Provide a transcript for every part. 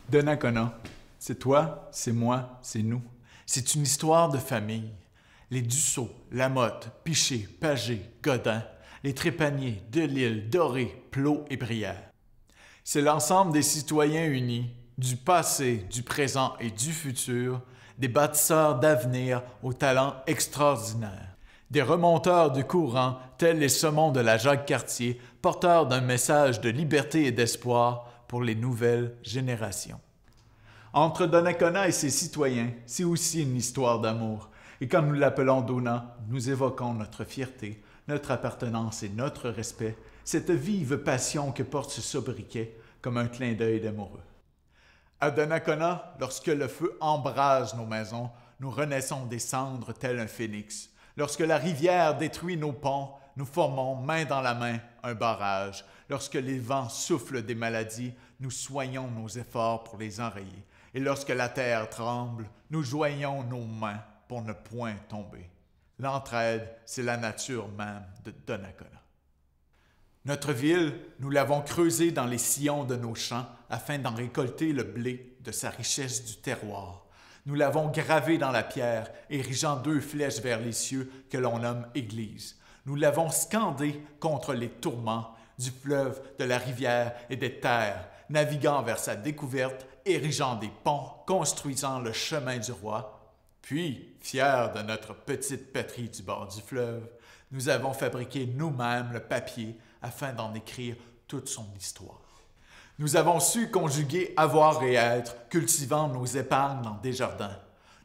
Donnacona, c'est toi, c'est moi, c'est nous. C'est une histoire de famille. Les Dussault, Lamotte, Piché, Pagé, Godin, les Trépanier, Delisle, Doré, Plot et Brière. C'est l'ensemble des citoyens unis, du passé, du présent et du futur, des bâtisseurs d'avenir aux talents extraordinaires, des remonteurs de courant tels les saumons de la Jacques-Cartier, porteurs d'un message de liberté et d'espoir pour les nouvelles générations. Entre Donnacona et ses citoyens, c'est aussi une histoire d'amour. Et quand nous l'appelons Dona, nous évoquons notre fierté, notre appartenance et notre respect, cette vive passion que porte ce sobriquet comme un clin d'œil d'amoureux. À Donnacona, lorsque le feu embrase nos maisons, nous renaissons des cendres tel un phénix. Lorsque la rivière détruit nos ponts, nous formons main dans la main un barrage. Lorsque les vents soufflent des maladies, nous soignons nos efforts pour les enrayer. Et lorsque la terre tremble, nous joignons nos mains pour ne point tomber. L'entraide, c'est la nature même de Donnacona. Notre ville, nous l'avons creusée dans les sillons de nos champs afin d'en récolter le blé de sa richesse du terroir. Nous l'avons gravée dans la pierre, érigeant 2 flèches vers les cieux que l'on nomme Église. Nous l'avons scandée contre les tourments du fleuve, de la rivière et des terres, naviguant vers sa découverte, érigeant des ponts, construisant le chemin du roi. Puis, fiers de notre petite patrie du bord du fleuve, nous avons fabriqué nous-mêmes le papier afin d'en écrire toute son histoire. Nous avons su conjuguer avoir et être, cultivant nos épargnes dans des jardins.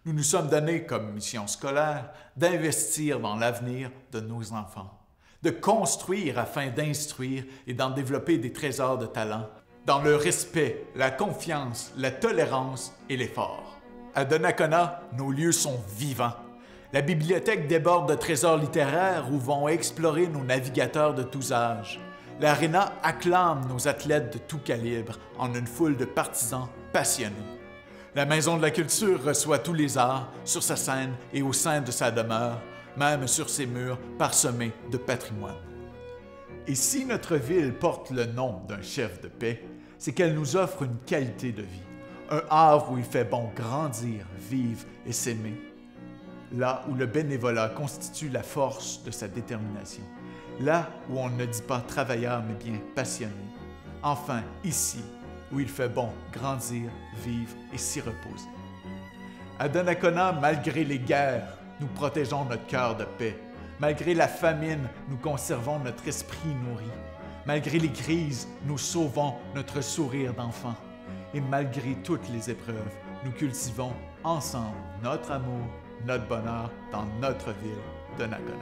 Nous nous sommes donnés comme mission scolaire d'investir dans l'avenir de nos enfants, de construire afin d'instruire et d'en développer des trésors de talent, dans le respect, la confiance, la tolérance et l'effort. À Donnacona, nos lieux sont vivants. La bibliothèque déborde de trésors littéraires où vont explorer nos navigateurs de tous âges. L'aréna acclame nos athlètes de tout calibre en une foule de partisans passionnés. La Maison de la Culture reçoit tous les arts sur sa scène et au sein de sa demeure, même sur ses murs parsemés de patrimoine. Et si notre ville porte le nom d'un chef de paix, c'est qu'elle nous offre une qualité de vie, un havre où il fait bon grandir, vivre et s'aimer, là où le bénévolat constitue la force de sa détermination, là où on ne dit pas travailleur mais bien passionné, enfin ici où il fait bon grandir, vivre et s'y reposer. À Donnacona, malgré les guerres, nous protégeons notre cœur de paix. Malgré la famine, nous conservons notre esprit nourri. Malgré les crises, nous sauvons notre sourire d'enfant. Et malgré toutes les épreuves, nous cultivons ensemble notre amour, notre bonheur dans notre ville, Donnacona.